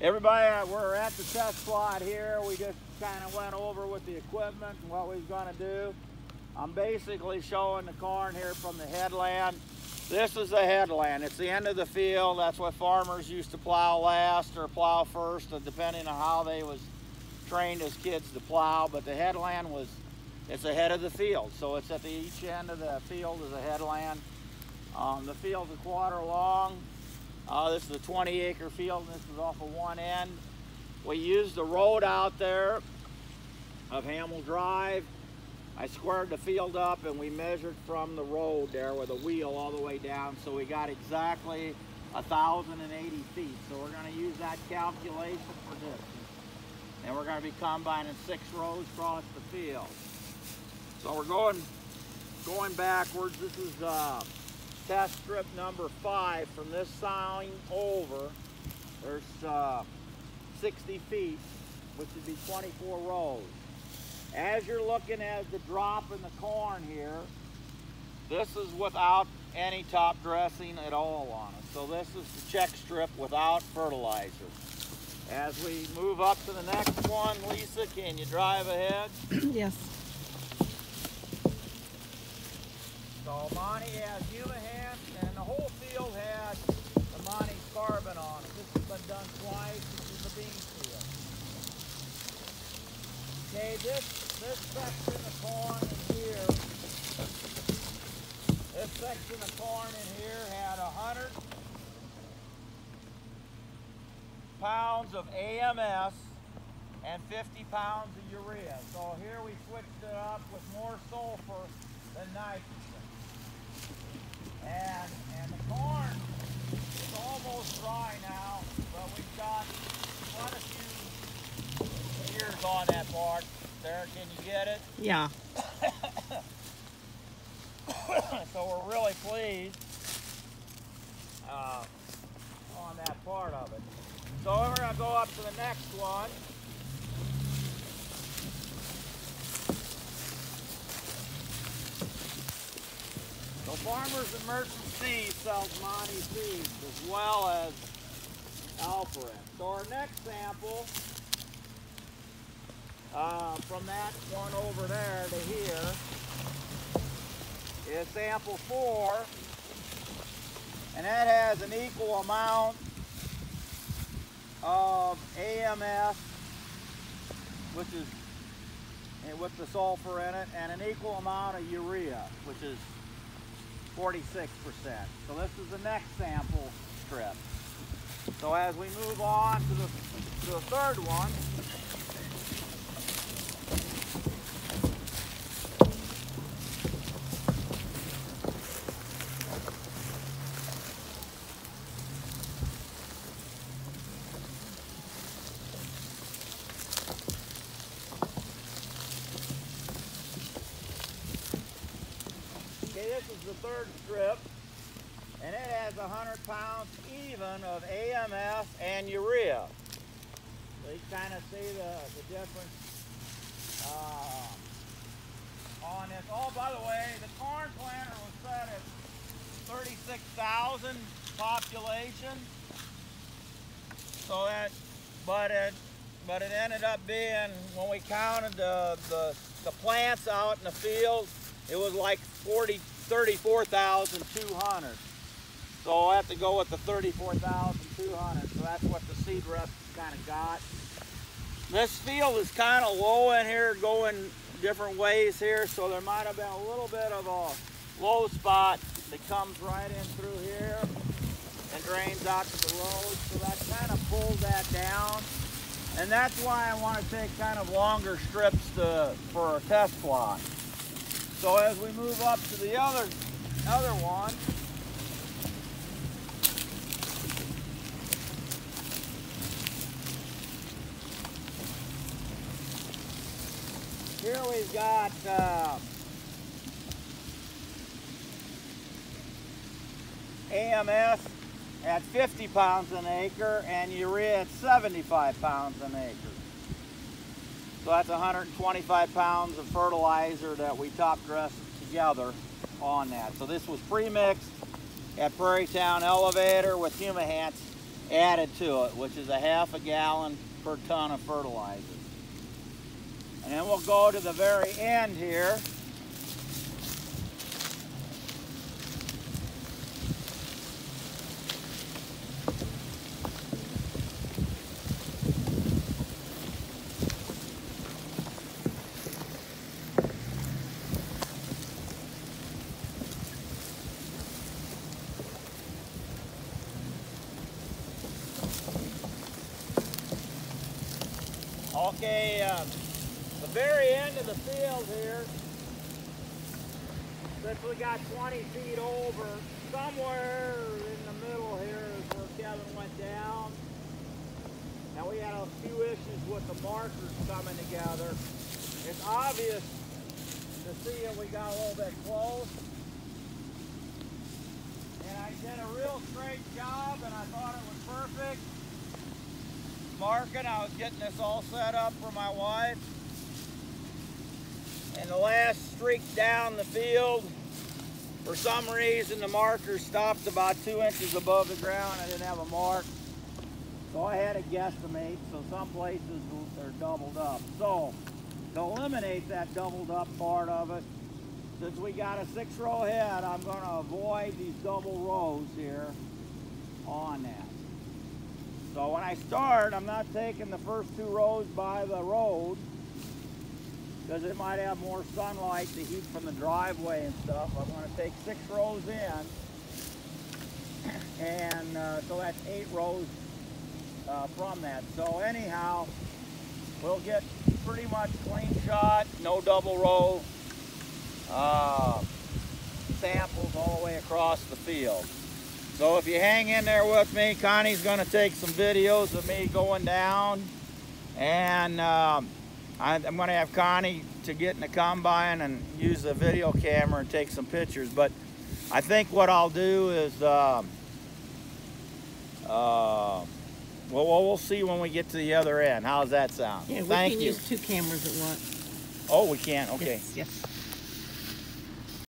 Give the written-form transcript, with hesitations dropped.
Everybody, we're at the test plot here. We just kind of went over with the equipment and what we was going to do. I'm basically showing the corn here from the headland. This is the headland. It's the end of the field. That's what farmers used to plow last or plow first, depending on how they was trained as kids to plow. But the headland it's the head of the field. So it's at each end of the field is a headland. The field's a quarter long. This is a 20-acre field, and this is off of one end. We used the road out there of Hamel Drive. I squared the field up, and we measured from the road there with a wheel all the way down, so we got exactly 1,080 feet. So we're going to use that calculation for distance. And we're going to be combining 6 rows across the field. So we're going backwards. This is test strip number 5 from this sign over. There's 60 feet, which would be 24 rows. As you're looking at the drop in the corn here, this is without any top dressing at all on it. So this is the check strip without fertilizer. As we move up to the next one, Lisa, can you drive ahead? Yes. So Monty has Humahant, and the whole field has the Monty carbon on it. This has been done twice. This is the bean field. Okay, this section of corn in here, had 100 pounds of AMS and 50 pounds of urea. So here we switched it up with more sulfur than nitrogen. And the corn is almost dry now, but we've got quite a few ears on that part. Sarah, can you get it? Yeah. So we're really pleased on that part of it. So we're going to go up to the next one. So Farmers and Merchant Seeds sells Monty seeds as well as Alpharette. So our next sample, from that one over there to here, is sample 4, and that has an equal amount of AMS, which is with the sulfur in it, and an equal amount of urea, which is 46%. So this is the next sample strip. So as we move on to the third one, this is the third strip, and it has 100 pounds even of AMS and urea. So you kind of see the difference on this. Oh, by the way, the corn planter was set at 36,000 population. So that, but it ended up being, when we counted the plants out in the field, it was like 34,200. So I have to go with the 34,200. So that's what the seed rep kind of got. This field is kind of low in here, going different ways here. So there might have been a little bit of a low spot that comes right in through here and drains out to the road. So that kind of pulled that down. And that's why I want to take kind of longer strips for a test plot. So as we move up to the other one, here we've got AMS at 50 pounds an acre and urea at 75 pounds an acre. So that's 125 pounds of fertilizer that we top dressed together on that. So this was pre-mixed at Prairie Town Elevator with Humahant added to it, which is a ½ gallon per ton of fertilizer. And then we'll go to the very end here. Okay, the very end of the field here, since we got 20 feet over, somewhere in the middle here is where Kevin went down. Now we had a few issues with the markers coming together. It's obvious to see that we got a little bit close. And I did a real straight job and I thought it was perfect. Marking, I was getting this all set up for my wife. And the last streak down the field, for some reason the marker stopped about 2 inches above the ground. I didn't have a mark. So I had to guesstimate, so some places are doubled up. So to eliminate that doubled up part of it, since we got a 6-row head, I'm going to avoid these double rows here on that. So when I start, I'm not taking the first 2 rows by the road because it might have more sunlight, the heat from the driveway and stuff. I'm going to take 6 rows in, and so that's 8 rows from that. So anyhow, we'll get pretty much clean shot, no double row samples all the way across the field. So if you hang in there with me, Connie's going to take some videos of me going down, and I'm going to have Connie to get in the combine and use the video camera and take some pictures. But I think what I'll do is, well, we'll see when we get to the other end. How's that sound? Yeah, we Thank can you. use 2 cameras at once. Oh, we can? Okay. Yes.